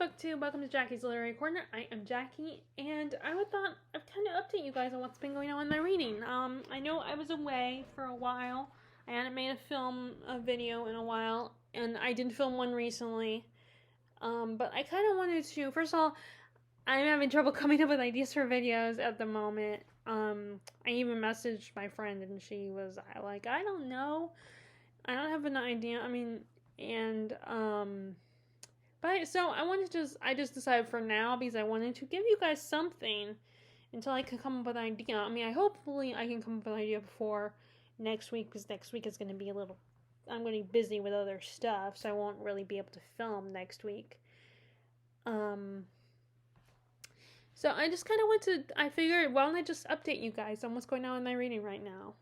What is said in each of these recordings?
Booktube. Welcome to Jackie's Literary Corner. I am Jackie, and I thought I'd kind of update you guys on what's been going on in my reading. I know I was away for a while. I hadn't made a video in a while, and I did film one recently. But I kind of wanted to, first of all, I'm having trouble coming up with ideas for videos at the moment. I even messaged my friend, and she was like, I don't know. I don't have an idea. But so I just decided for now, because I wanted to give you guys something until I can come up with an idea. Hopefully I can come up with an idea before next week, because next week is going to be I'm going to be busy with other stuff, so I won't really be able to film next week. So I just kind of I figured, why don't I just update you guys on what's going on in my reading right now.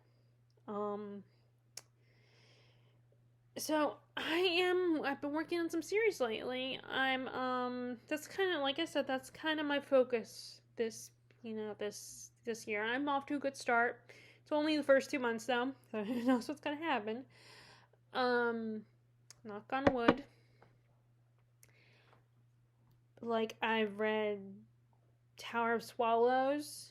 So I've been working on some series lately. That's kind of, like I said, that's kind of my focus this year. I'm off to a good start. It's only the first 2 months though, so who knows what's gonna happen. Knock on wood. Like, I've read Tower of Swallows,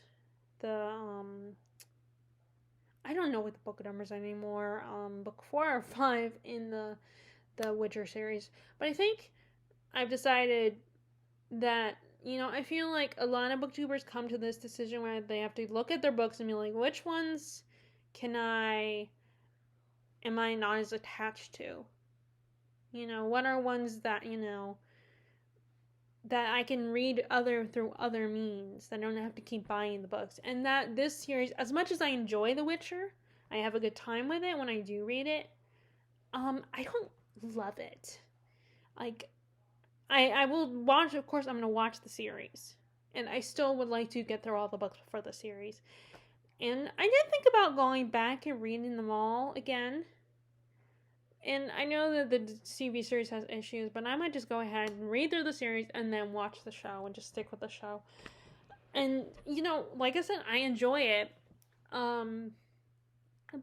I don't know what the book numbers anymore. Book 4 or 5 in the Witcher series. But I think I've decided that, I feel like a lot of booktubers come to this decision where they have to look at their books and be like, which ones am I not as attached to? What are ones that, that I can read through other means, that I don't have to keep buying the books. And that this series, as much as I enjoy The Witcher, I have a good time with it when I do read it, I don't love it. Like, I will watch, of course I'm going to watch the series, and I still would like to get through all the books for the series. And I did think about going back and reading them all again. And I know that the TV series has issues, but I might just go ahead and read through the series and then watch the show and just stick with the show. And, like I said, I enjoy it. But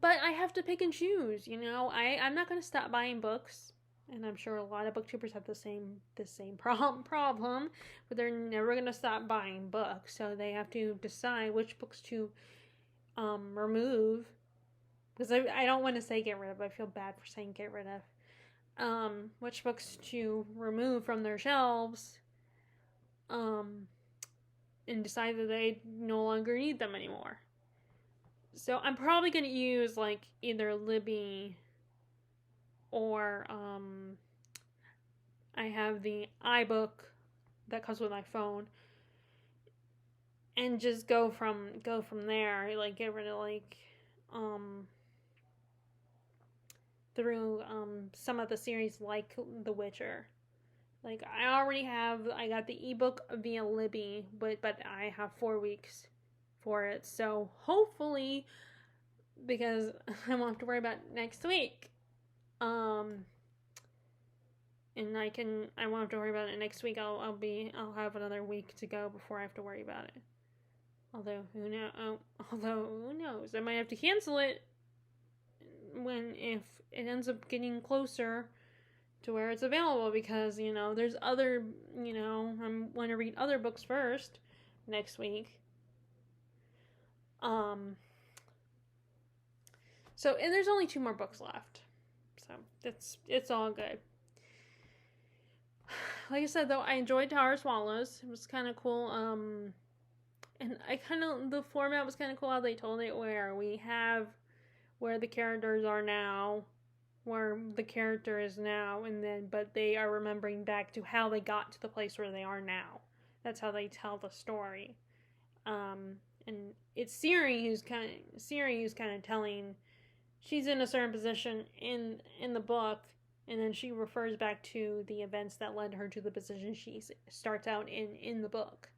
I have to pick and choose, I'm not going to stop buying books. And I'm sure a lot of booktubers have the same problem, but they're never going to stop buying books. So they have to decide which books to remove. Because I don't want to say get rid of, I feel bad for saying get rid of. Which books to remove from their shelves. And decide that they no longer need them anymore. So I'm probably going to use, like, either Libby or I have the iBook that comes with my phone. And just go from there. Like, get rid of, like, through some of the series like The Witcher. Like, I got the ebook via Libby, but I have 4 weeks for it. So hopefully, because I won't have to worry about next week. And I won't have to worry about it next week. I'll have another week to go before I have to worry about it. Although who knows? I might have to cancel it if it ends up getting closer to where it's available, because there's other, I'm going to read other books first next week. So, and there's only 2 more books left, so it's all good. Like I said, though, I enjoyed Tower of Swallows. It was kind of cool. And the format was kind of cool how they told it, where we have where the characters are now, where the character is now, but they are remembering back to how they got to the place where they are now. That's how they tell the story. And it's Ciri who's kind of telling. She's in a certain position in the book, and then she refers back to the events that led her to the position she starts out in the book.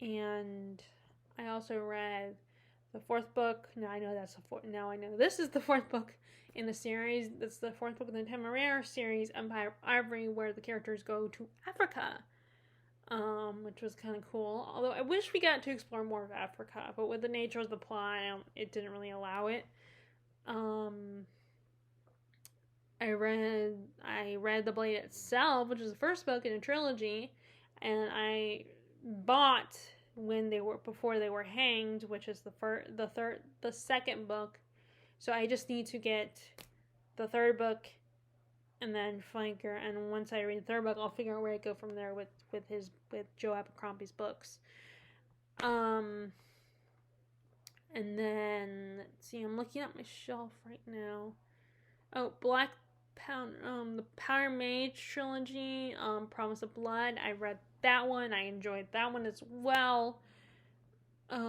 And I also read the 4th book. Now I know this is the 4th book in the series. That's the 4th book in the Temeraire series, Empire of Ivory, where the characters go to Africa. Which was kind of cool. Although I wish we got to explore more of Africa, but with the nature of the plot, it didn't really allow it. I read The Blade itself, which is the first book in a trilogy, and I bought before they were hanged, which is the second book. So I just need to get the third book and then flanker, and once I read the third book, I'll figure out where I go from there with Joe Abercrombie's books. And then let's see, I'm looking at my shelf right now. Oh, Black Powder, the Powder Mage trilogy, Promise of Blood. I read that one. I enjoyed that one as well. Let's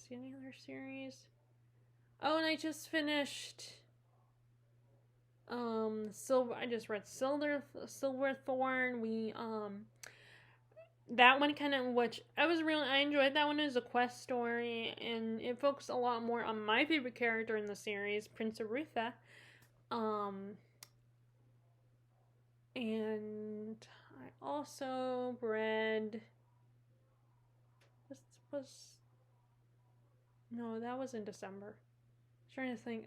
see, any other series? Oh, and I just finished I just read Silverthorn. That one kind of, which I enjoyed that one as a quest story, and it focused a lot more on my favorite character in the series, Prince Arutha. And I also read, no, that was in December. I'm trying to think,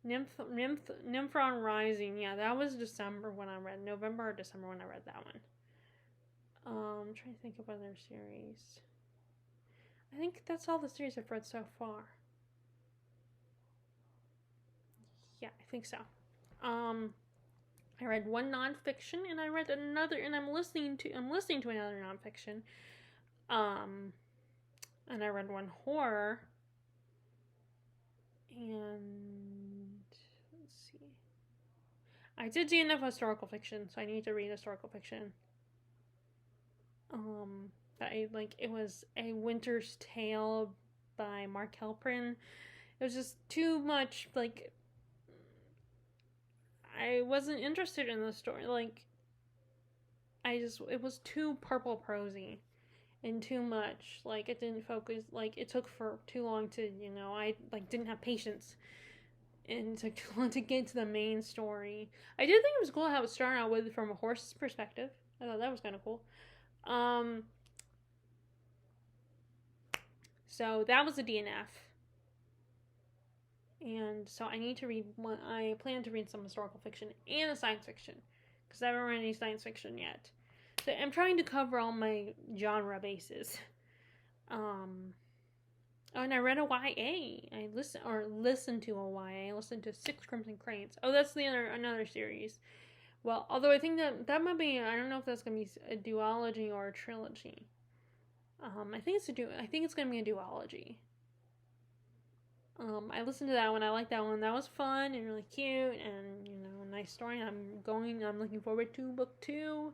Nymphron Rising. Yeah, that was December when I read. November or December when I read that one. I'm trying to think of other series. I think that's all the series I've read so far. Yeah, I think so. I read one nonfiction, and I read another, and I'm listening to another nonfiction. And I read one horror. And let's see. I did do enough historical fiction, so I need to read historical fiction. It was A Winter's Tale by Mark Helprin. It was just too much, like, I wasn't interested in the story. Like, it was too purple prosy and too much. Like, it didn't focus, like, it took for too long to, I, like, didn't have patience and took too long to get to the main story. I did think it was cool how it started out with from a horse's perspective. I thought that was kind of cool. So that was a DNF. And so I need to read one. I plan to read some historical fiction and a science fiction, because I haven't read any science fiction yet. So I'm trying to cover all my genre bases. Oh, and I read a YA. I listened to a YA. I listened to Six Crimson Cranes. Oh, that's another series. Well, although I think that might be, I don't know if that's gonna be a duology or a trilogy. I think it's gonna be a duology. I listened to that one. I liked that one. That was fun and really cute, and nice story. I'm looking forward to book 2,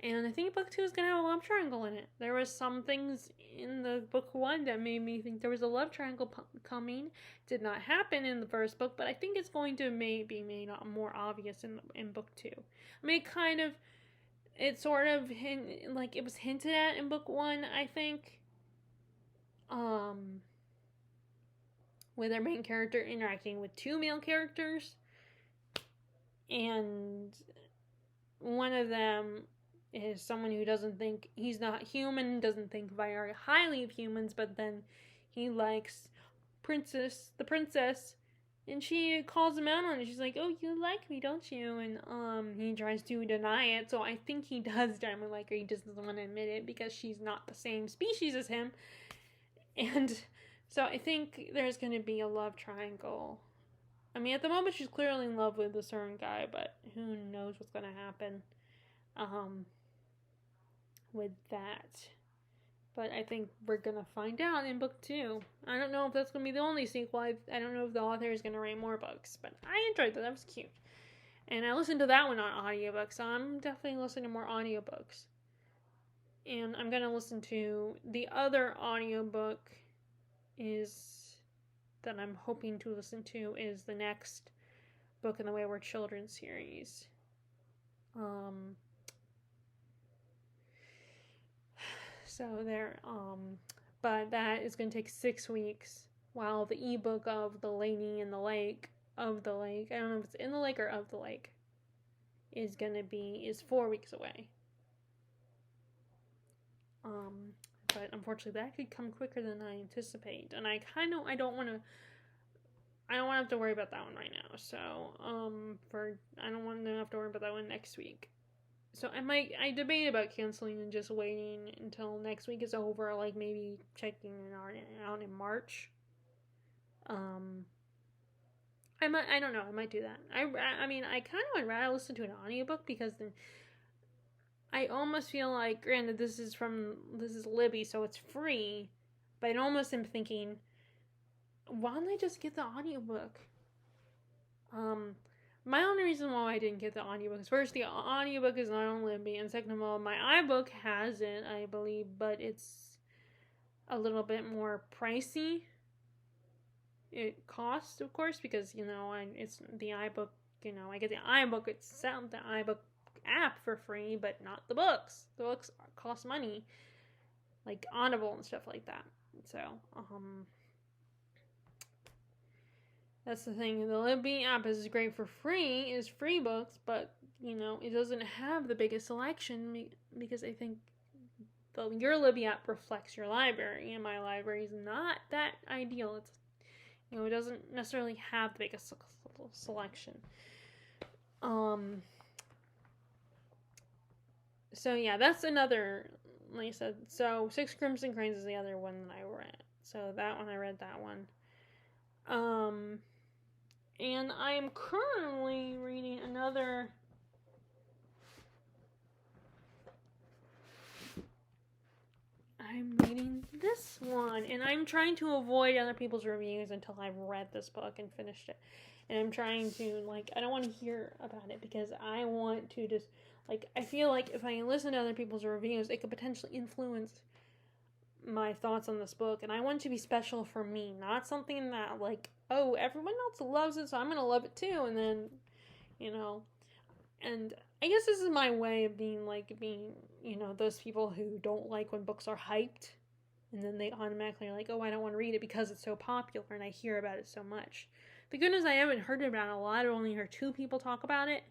and I think book 2 is gonna have a love triangle in it. There was some things in the book 1 that made me think there was a love triangle coming. Did not happen in the first book, but I think it's going to be made more obvious in book 2. I mean, it sort of it was hinted at in book 1, I think. With our main character interacting with 2 male characters, and one of them is someone who doesn't think he's not human, doesn't think very highly of humans, but then he likes the princess, and she calls him out on it. She's like, "Oh, you like me, don't you?" And he tries to deny it. So I think he does genuinely like her. He just doesn't want to admit it because she's not the same species as him. And so I think there's going to be a love triangle. I mean, at the moment, she's clearly in love with a certain guy, but who knows what's going to happen with that. But I think we're going to find out in book 2. I don't know if that's going to be the only sequel. I don't know if the author is going to write more books, but I enjoyed that. That was cute. And I listened to that one on audiobook, so I'm definitely listening to more audiobooks. And I'm going to listen to the other audiobook that I'm hoping to listen to is the next book in the Wayward Children series. But that is going to take 6 weeks, while the ebook of The Lady in the Lake, I don't know if it's in the lake or of the lake, is 4 weeks away. But unfortunately that could come quicker than I anticipate, and I don't want to, I don't want to have to worry about that one right now. So, I don't want to have to worry about that one next week. So I debate about canceling and just waiting until next week is over, like maybe checking it out in March. I don't know, I might do that. I mean, I kind of would rather listen to an audiobook because then I almost feel like, granted, this is Libby, so it's free, but I almost am thinking, why don't I just get the audiobook? My only reason why I didn't get the audiobook is, first, the audiobook is not on Libby, and second of all, my iBook has it, I believe, but it's a little bit more pricey. It costs, of course, because, it's the iBook, I get the iBook itself, the iBook app for free, but not the books. The books cost money, like Audible and stuff like that. So, that's the thing. The Libby app is great for free, is free books, but, it doesn't have the biggest selection because I think your Libby app reflects your library, and my library is not that ideal. It's, it doesn't necessarily have the biggest selection. So yeah, that's another, like I said, so Six Crimson Cranes is the other one that I read. So that one, I read that one. And I am currently reading another... I'm reading this one, and I'm trying to avoid other people's reviews until I've read this book and finished it. And I'm trying to, I don't want to hear about it because I want to just, I feel like if I listen to other people's reviews, it could potentially influence my thoughts on this book, and I want it to be special for me, not something that, oh, everyone else loves it, so I'm gonna love it too, and then, and I guess this is my way of being, those people who don't like when books are hyped, and then they automatically are like, oh, I don't want to read it because it's so popular, and I hear about it so much. The good news, I haven't heard about it a lot. I've only heard 2 people talk about it,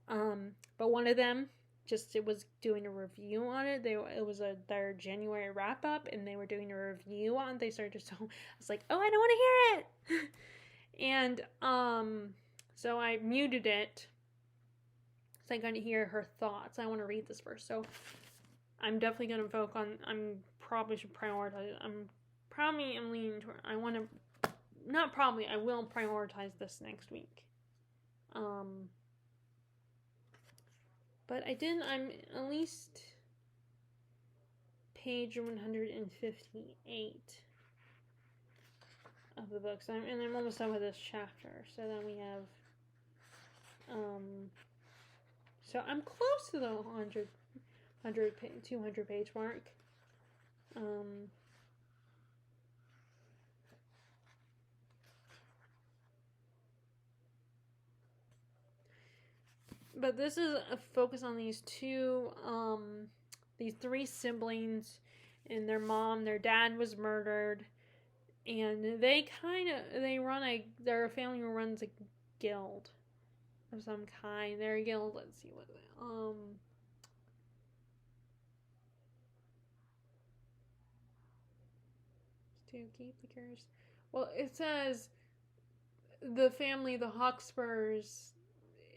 but one of them it was doing a review on it. It was their January wrap up, and they were doing a review on it. They started I was like, oh, I don't want to hear it. And so I muted it, so I got to hear her thoughts. I want to read this first, so I'm definitely going to focus on. I'm probably should prioritize. I'm leaning toward. I want to. Not probably. I will prioritize this next week. But I'm at least page 158 of the book. And I'm almost done with this chapter. So then we have, so I'm close to the 200 page mark. But this is a focus on these 3 siblings and their mom. Their dad was murdered, and their family runs a guild of some kind. Their guild, let's see what to keep the gears. Well, it says the family, the Hawkspurs,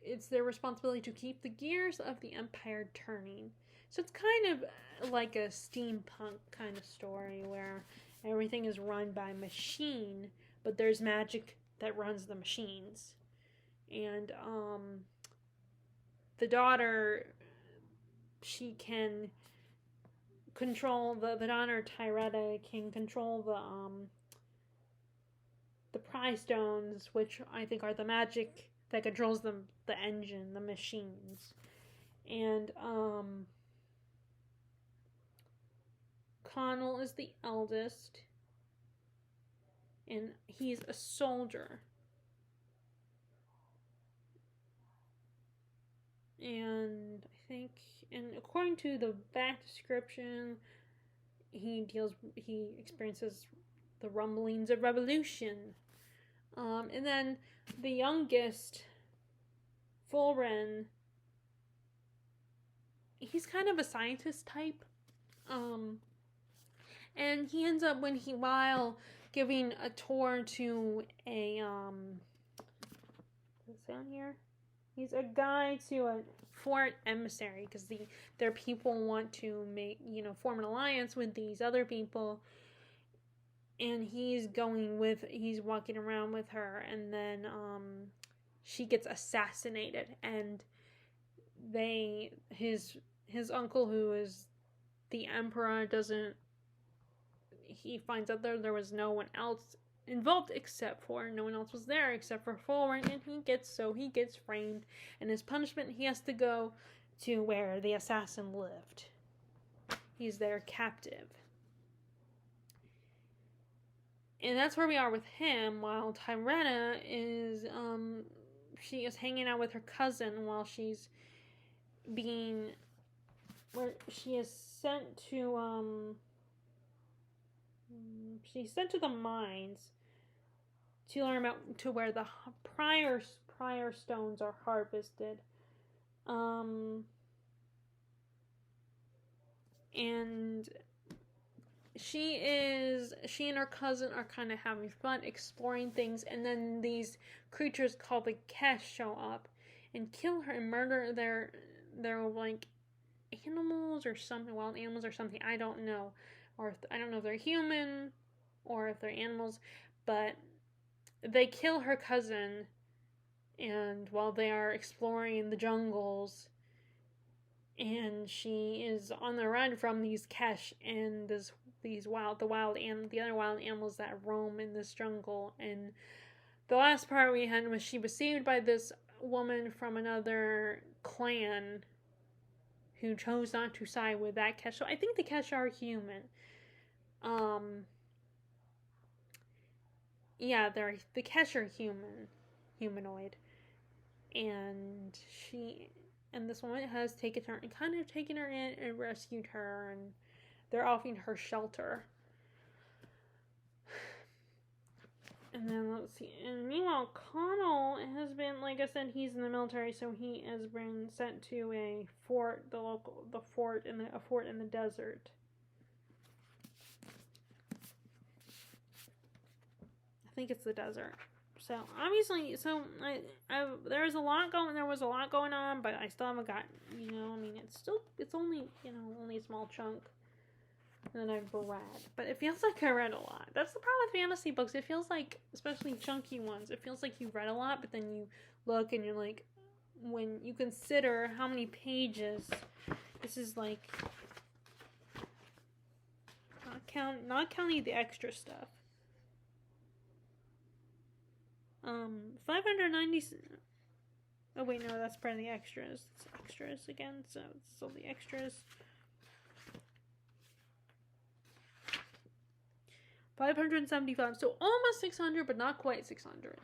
it's their responsibility to keep the gears of the empire turning. So it's kind of like a steampunk kind of story where everything is run by machine, but there's magic that runs the machines. And the daughter, she can control the daughter Tyretta can control the prize stones, which I think are the magic that controls the engine, the machines. And Connell is the eldest, and he's a soldier. And I think, and according to the back description, he experiences the rumblings of revolution. And then the youngest, Fulren, he's kind of a scientist type. And he ends up, while giving a tour to a what's down here? He's a guide to a fort emissary because their people want to form an alliance with these other people, and he's walking around with her, and then she gets assassinated, and his uncle, who is the emperor, he finds out there was no one else involved no one else was there except for Fulton, and he gets framed, and his punishment, he has to go to where the assassin lived. He's there captive. And that's where we are with him, while Tyretta she is hanging out with her cousin while she is sent to the mines to learn about to where the prior stones are harvested. And she and her cousin are kind of having fun exploring things, and then these creatures called the Kesh show up and kill her and murder their like animals or something, wild animals or something. I don't know, I don't know if they're human or if they're animals, but they kill her cousin, and while they are exploring the jungles, and she is on the run from these Kesh and the other wild animals that roam in this jungle. And the last part we had was she was saved by this woman from another clan who chose not to side with that Kesh. So I think the Kesh are human. Yeah, the Kesh are humanoid, and this woman has taken her in and rescued her, and they're offering her shelter. And then let's see. And meanwhile, Connell has been, like I said, he's in the military, so he has been sent to a fort, a fort in the desert. I think it's the desert. So obviously, there was a lot going on, but I still haven't got, it's only a small chunk that I've read, but it feels like I read a lot. That's the problem with fantasy books. It feels like, especially chunky ones, it feels like you read a lot, but then you look and you're like, when you consider how many pages, this is like, not counting the extra stuff. 590. Oh wait, no, that's part of the extras. It's extras again, so it's still the extras. 575, so almost 600, but not quite 600.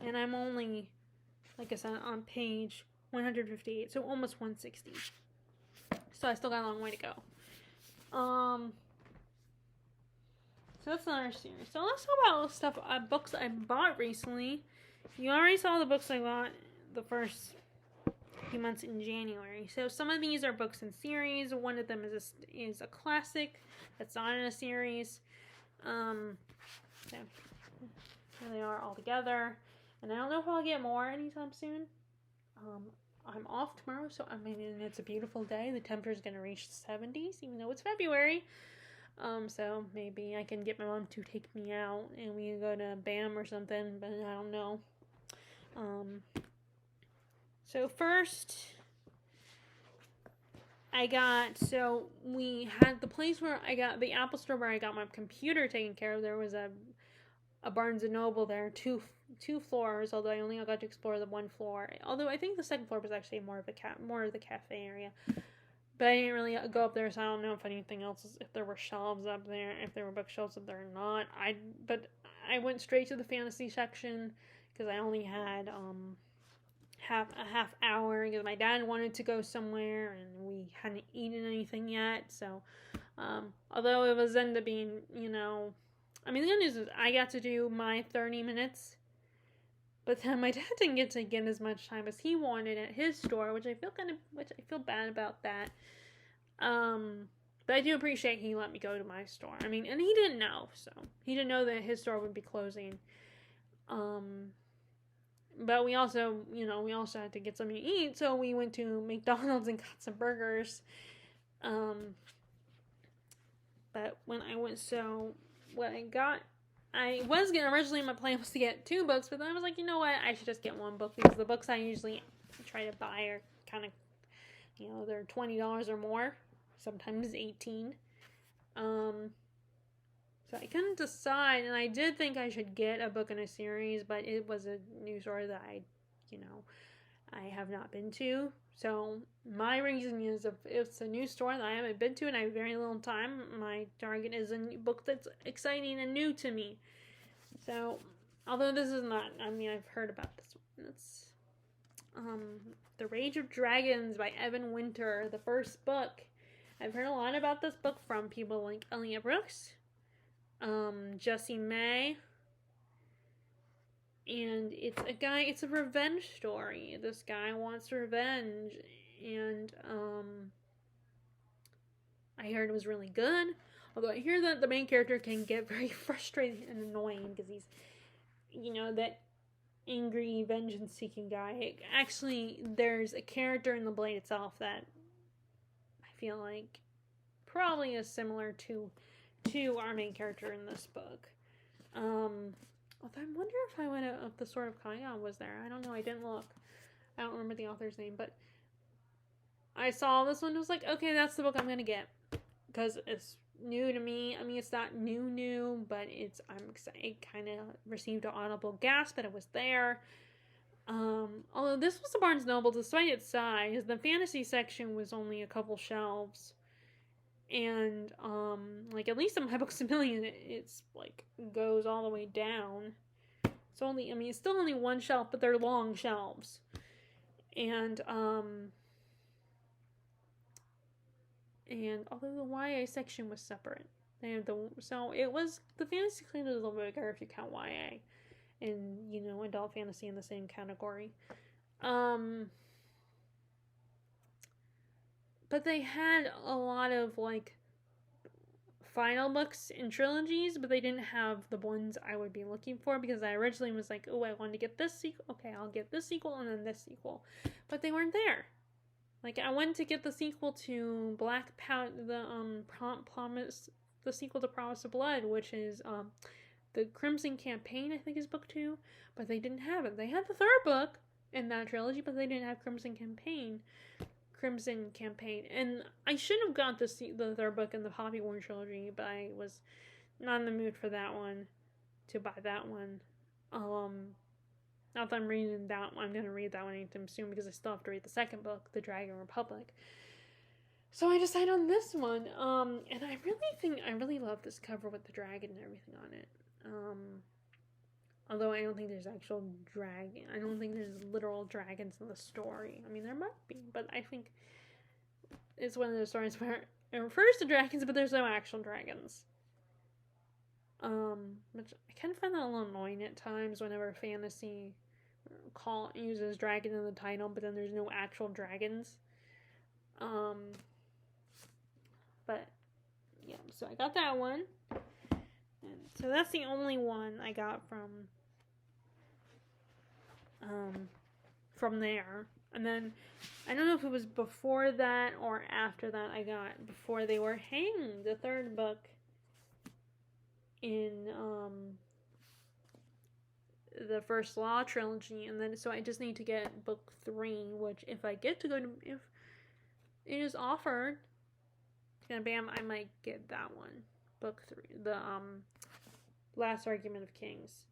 And I'm only, like I said, on page 158, so almost 160. So I still got a long way to go. So that's another series. So let's talk about books I bought recently. You already saw the books I bought the first few months in January. So some of these are books in series. One of them is a classic that's not in a series. So here they are all together. And I don't know if I'll get more anytime soon. I'm off tomorrow, so it's a beautiful day. The temperature is going to reach the 70s, even though it's February. So maybe I can get my mom to take me out and we can go to BAM or something, but I don't know. So first, we had the place where I got the Apple Store where I got my computer taken care of. There was a Barnes & Noble there, two floors, although I only got to explore the one floor. Although I think the second floor was actually more of the cafe area. But I didn't really go up there, so I don't know if anything else if there were shelves up there, if there were bookshelves up there or not. But I went straight to the fantasy section because I only had a half hour because my dad wanted to go somewhere and we hadn't eaten anything yet. So although it was ended up being, the good news is I got to do my 30 minutes. But then my dad didn't get to get as much time as he wanted at his store, which I feel bad about that. But I do appreciate he let me go to my store. I mean, and he didn't know, so he didn't know that his store would be closing. But we also, we also had to get something to eat, so we went to McDonald's and got some burgers. But when I went, what I got, originally my plan was to get 2 books, but then I was like, you know what, I should just get 1 book, because the books I usually try to buy are kind of, they're $20 or more, sometimes 18. So I couldn't decide, and I did think I should get a book in a series, but it was a new store that I have not been to. So my reason is, if it's a new store that I haven't been to and I have very little time, my target is a book that's exciting and new to me. So, although this is not, I've heard about this one. It's The Rage of Dragons by Evan Winter, the first book. I've heard a lot about this book from people like Aaliyah Brooks, Jessie May, and it's a revenge story. This guy wants revenge, and I heard it was really good. Although I hear that the main character can get very frustrated and annoying because he's, that angry, vengeance-seeking guy. Actually, there's a character in the Blade itself that I feel like probably is similar to our main character in this book. I wonder if the Sword of Kion was there. I don't know. I didn't look. I don't remember the author's name, but I saw this one and was like, okay, that's the book I'm going to get. Because it's new to me. I mean, it's not new, but I'm excited. It kind of received an audible gasp that it was there. Although this was a Barnes & Noble, despite its size, the fantasy section was only a couple shelves. And, at least in My Books A Million, it's, goes all the way down. It's still only 1 shelf, but they're long shelves. And although the YA section was separate, it was, the fantasy section was a little bigger if you count YA and, adult fantasy in the same category. But they had a lot of, final books and trilogies, but they didn't have the ones I would be looking for, because I originally was like, oh, I wanted to get this sequel. Okay, I'll get this sequel and then this sequel. But they weren't there. I wanted to get the sequel to Black Powder, the sequel to Promise of Blood, which is, the Crimson Campaign, I think is book 2, but they didn't have it. They had the 3rd book in that trilogy, but they didn't have Crimson Campaign, and I should have got the 3rd book in the Poppy War trilogy, but I was not in the mood for that one, to buy that one. Not that I'm reading that one, I'm going to read that one anytime soon, because I still have to read the 2nd book, The Dragon Republic. So I decided on this one, and I really love this cover with the dragon and everything on it. Although I don't think there's actual dragon. I don't think there's literal dragons in the story. I mean, there might be, but I think it's one of those stories where it refers to dragons, but there's no actual dragons. Which I kind of find that a little annoying at times whenever fantasy uses dragon in the title, but then there's no actual dragons. But yeah, so I got that one. And so that's the only one I got from there. And then I don't know if it was before that or after that before they were hanging the 3rd book in the First Law trilogy, and then so I just need to get book 3, which if it is offered, and bam, I might get that one. Book 3, the Last Argument of Kings.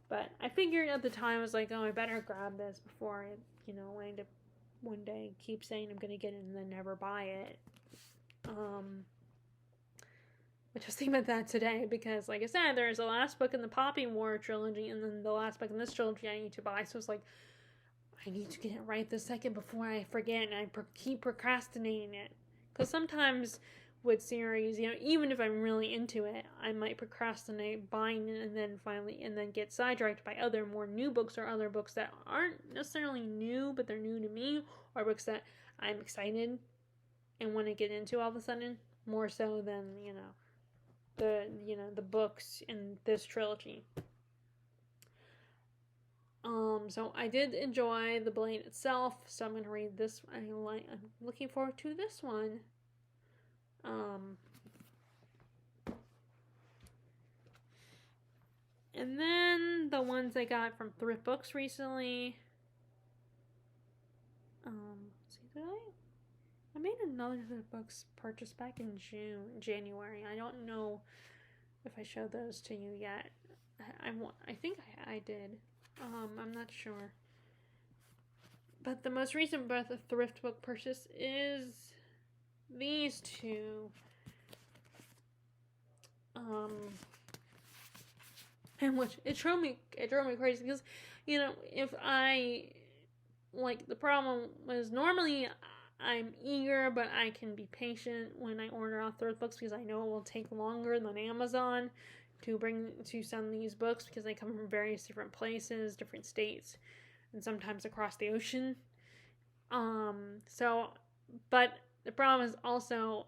But I figured at the time, I was like, oh, I better grab this before I, end up one day keep saying I'm going to get it and then never buy it. I just think about that today because, like I said, there's the last book in the Poppy War trilogy and then the last book in this trilogy I need to buy. So it's like, I need to get it right this second before I forget and I keep procrastinating it. Because sometimes with series, even if I'm really into it, I might procrastinate buying it and then get sidetracked by other more new books or other books that aren't necessarily new, but they're new to me, or books that I'm excited and want to get into all of a sudden, more so than, the books in this trilogy. So I did enjoy the Blade itself, so I'm gonna read this. I'm looking forward to this one. And then the ones I got from thrift books recently. I made another thrift books purchase back in January. I don't know if I showed those to you yet. I think I did. I'm not sure. But the most recent Breath of thrift book purchase is these two. And which it drove me crazy because, if I, the problem was normally I'm eager, but I can be patient when I order off thrift books because I know it will take longer than Amazon to send these books because they come from various different places, different states, and sometimes across the ocean. But the problem is also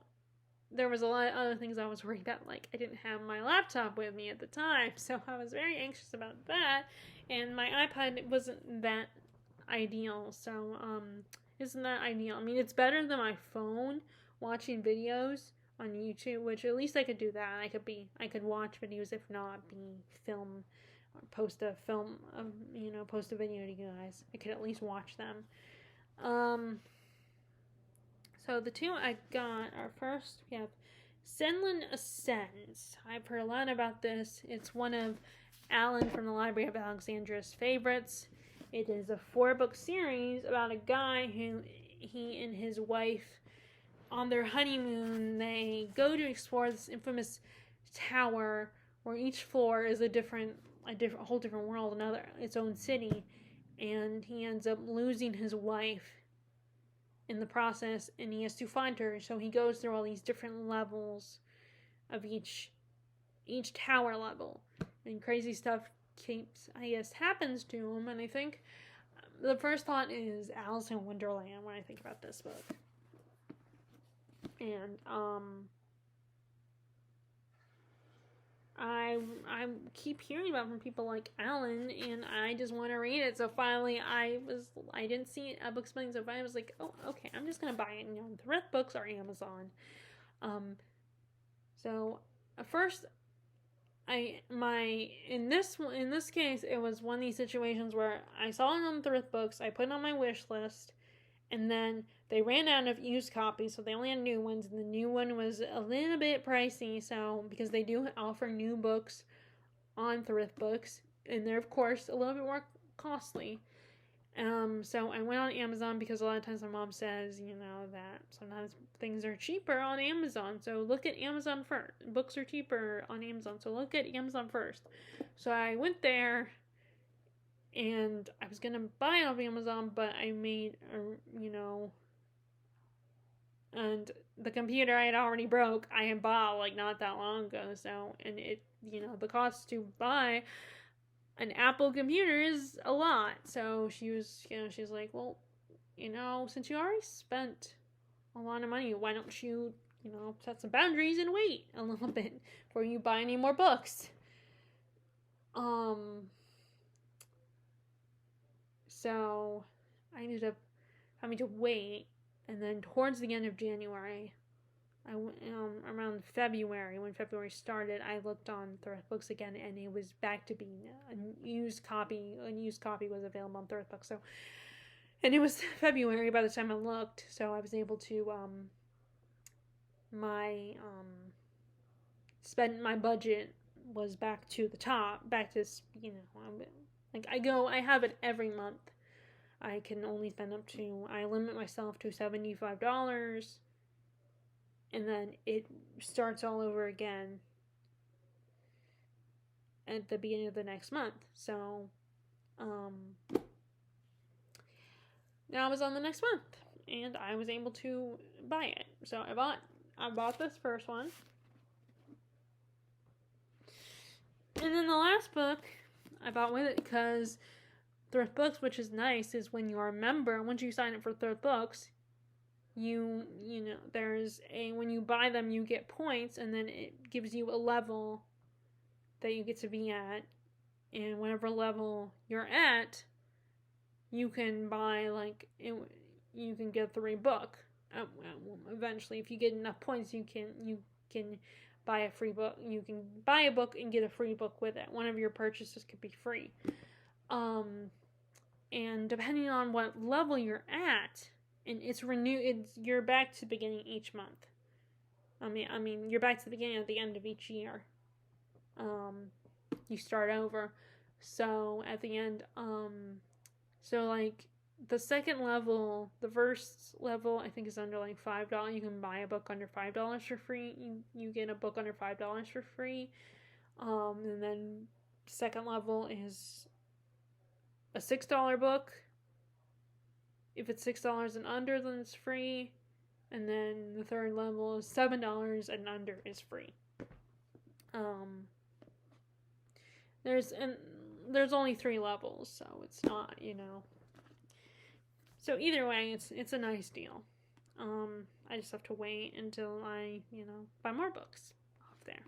there was a lot of other things I was worried about. Like, I didn't have my laptop with me at the time, so I was very anxious about that. And my iPad wasn't that ideal, so, isn't that ideal. I mean, it's better than my phone watching videos on YouTube, which at least I could do that. I could watch videos, if not film, or post a video to you guys. I could at least watch them. So the two I got are, first we have Zenlin Ascends. I've heard a lot about this. It's one of Alan from the Library of Alexandria's favorites. It is a 4-book series about a guy who he and his wife, on their honeymoon, they go to explore this infamous tower where each floor is a whole different world, its own city, and he ends up losing his wife in the process, and he has to find her. So he goes through all these different levels of each tower level, and crazy stuff happens to him. And I think the first thought is Alice in Wonderland when I think about this book. And I keep hearing about it from people like Alan, and I just want to read it. So finally, I didn't see it at Bookspelling, so finally I was like, oh, okay, I'm just gonna buy it, on thrift books or Amazon. So first, in this case, it was one of these situations where I saw it on thrift books, I put it on my wish list, and then they ran out of used copies, so they only had new ones, and the new one was a little bit pricey, so, because they do offer new books on thrift books, and they're, of course, a little bit more costly. So I went on Amazon because a lot of times my mom says, that sometimes things are cheaper on Amazon, so look at Amazon first. Books are cheaper on Amazon, so look at Amazon first. So I went there, and I was gonna buy it off Amazon, but I made and the computer I had already broke, I had bought not that long ago, so, and it, the cost to buy an Apple computer is a lot. So she's like, well, since you already spent a lot of money, why don't you, set some boundaries and wait a little bit before you buy any more books. So I ended up having to wait, and then towards the end of January, around February, when February started, I looked on thrift books again, and it was back to being a used copy. A used copy was available on thrift books. So, and it was February by the time I looked, so I was able to spend my budget was back to the top, back to I have it every month. I can only spend I limit myself to $75, and then it starts all over again at the beginning of the next month. So, now I was on the next month, and I was able to buy it. So I bought this first one. And then the last book I bought with it, because thrift books, which is nice, is when you're a member, once you sign up for thrift books, you know, when you buy them, you get points, and then it gives you a level that you get to be at, and whatever level you're at, you can buy, like, you can get the book. Eventually, if you get enough points, you can buy a free book. You can buy a book and get a free book with it. One of your purchases could be free. And depending on what level you're at, and you're back to the beginning each month. I mean, you're back to the beginning at the end of each year. You start over. So at the end, so like the second level, the first level, I think is under like $5. You can buy a book under $5 for free. You get a book under $5 for free. And then second level is a $6 book. If it's $6 and under, then it's free. And then the third level is $7 and under is free. There's only 3 levels, so it's not, you know. So either way, it's a nice deal. I just have to wait until I, you know, buy more books off there.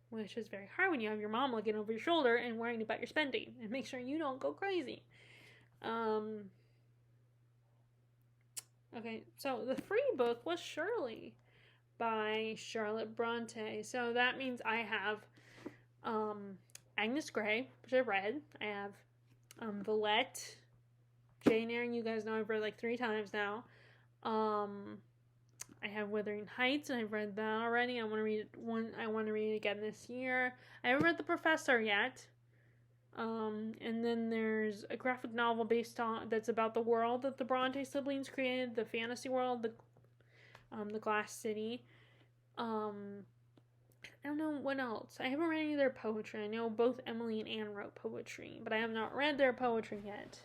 Which is very hard when you have your mom looking over your shoulder and worrying about your spending and make sure you don't go crazy. Okay, so the free book was Shirley by Charlotte Bronte. So that means I have Agnes Grey, which I read. I have Villette, Jane Eyre. You guys know I've read like 3 times now. I have Wuthering Heights, and I've read that already. I want to read it again this year. I haven't read The Professor yet. And then there's a graphic novel that's about the world that the Bronte siblings created, the fantasy world, the Glass City. I don't know what else. I haven't read any of their poetry. I know both Emily and Anne wrote poetry, but I have not read their poetry yet.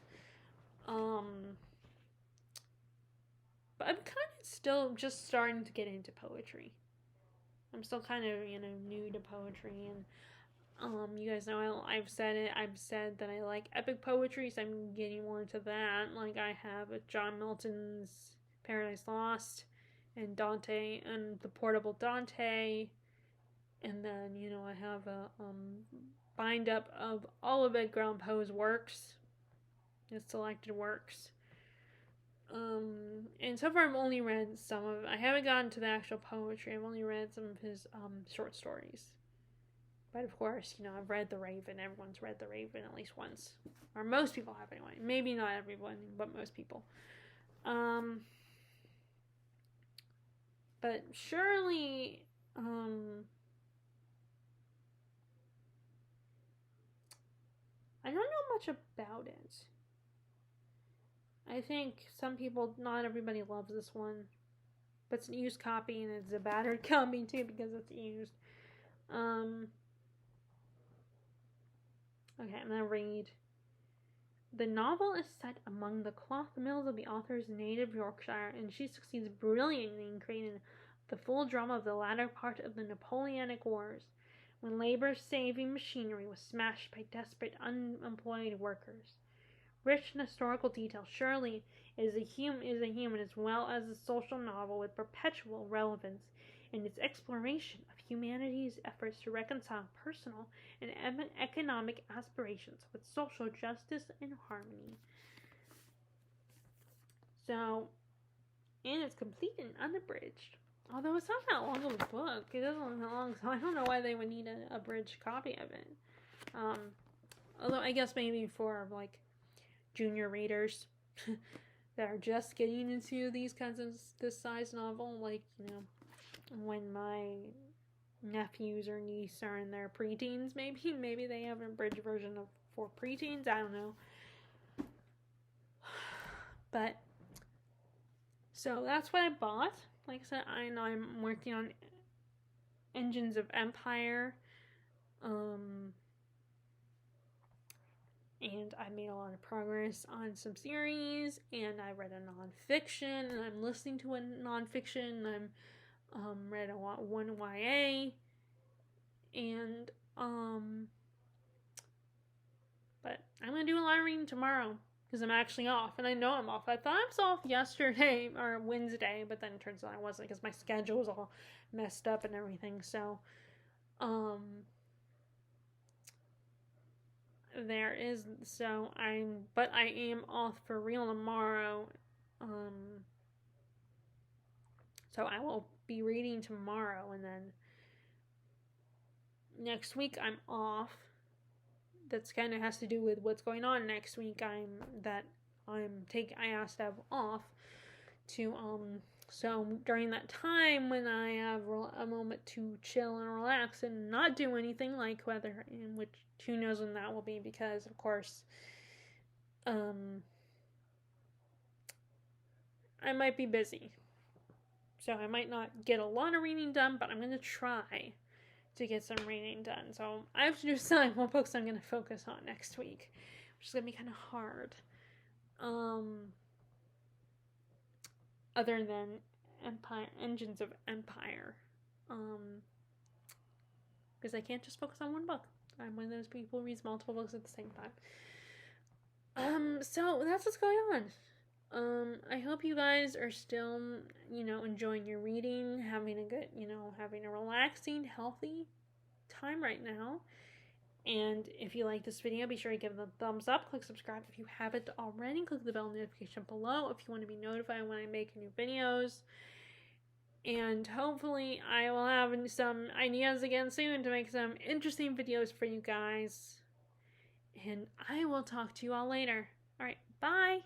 But I'm kind of still just starting to get into poetry. I'm still kind of, you know, new to poetry, and you guys know I've said that I like epic poetry, so I'm getting more into that. Like, I have John Milton's Paradise Lost, and Dante, and the Portable Dante, and then, you know, I have a bind up of all of Edgar Allan Poe's works, his selected works. And so far I've only read some of it. I haven't gotten to the actual poetry. I've only read some of his short stories. But of course, you know, I've read The Raven. Everyone's read The Raven at least once. Or most people have anyway. Maybe not everyone, but most people. But surely, I don't know much about it. I think not everybody loves this one. But it's a used copy, and it's a battered copy too because it's used. Okay, I'm gonna read. The novel is set among the cloth mills of the author's native Yorkshire, and she succeeds brilliantly in creating the full drama of the latter part of the Napoleonic Wars, when labor-saving machinery was smashed by desperate unemployed workers. Rich in historical detail, Shirley is a human as well as a social novel with perpetual relevance in its exploration of humanity's efforts to reconcile personal and economic aspirations with social justice and harmony. So, and it's complete and unabridged. Although it's not that long of a book. It doesn't look that long, so I don't know why they would need an abridged copy of it. Although I guess maybe for, like, junior readers that are just getting into these kinds of this size novel, like, you know, when my nephews or niece are in their preteens, maybe they have an abridged version for preteens. I don't know. But so that's what I bought. Like I said, I know I'm working on Engines of Empire. And I made a lot of progress on some series, and I read a nonfiction, and I'm listening to a nonfiction, and I'm read one YA, and but I'm gonna do a lot of reading tomorrow, because I'm actually off, and I know I'm off. I thought I was off yesterday or Wednesday, but then it turns out I wasn't because my schedule was all messed up and everything. So, there is but I am off for real tomorrow. So I will be reading tomorrow, and then next week I'm off. That's kind of has to do with what's going on next week. I asked to have off to so during that time when I have a moment to chill and relax and not do anything like weather, in which who knows when that will be, because of course I might be busy, so I might not get a lot of reading done, but I'm going to try to get some reading done. So I have to decide what books I'm going to focus on next week, which is going to be kind of hard. Other than Engines of Empire. Because I can't just focus on one book. I'm one of those people who reads multiple books at the same time. So that's what's going on. I hope you guys are still, enjoying your reading, having a good, having a relaxing, healthy time right now. And if you like this video, be sure to give it a thumbs up. Click subscribe if you haven't already. Click the bell notification below if you want to be notified when I make new videos. And hopefully I will have some ideas again soon to make some interesting videos for you guys. And I will talk to you all later. Alright, bye!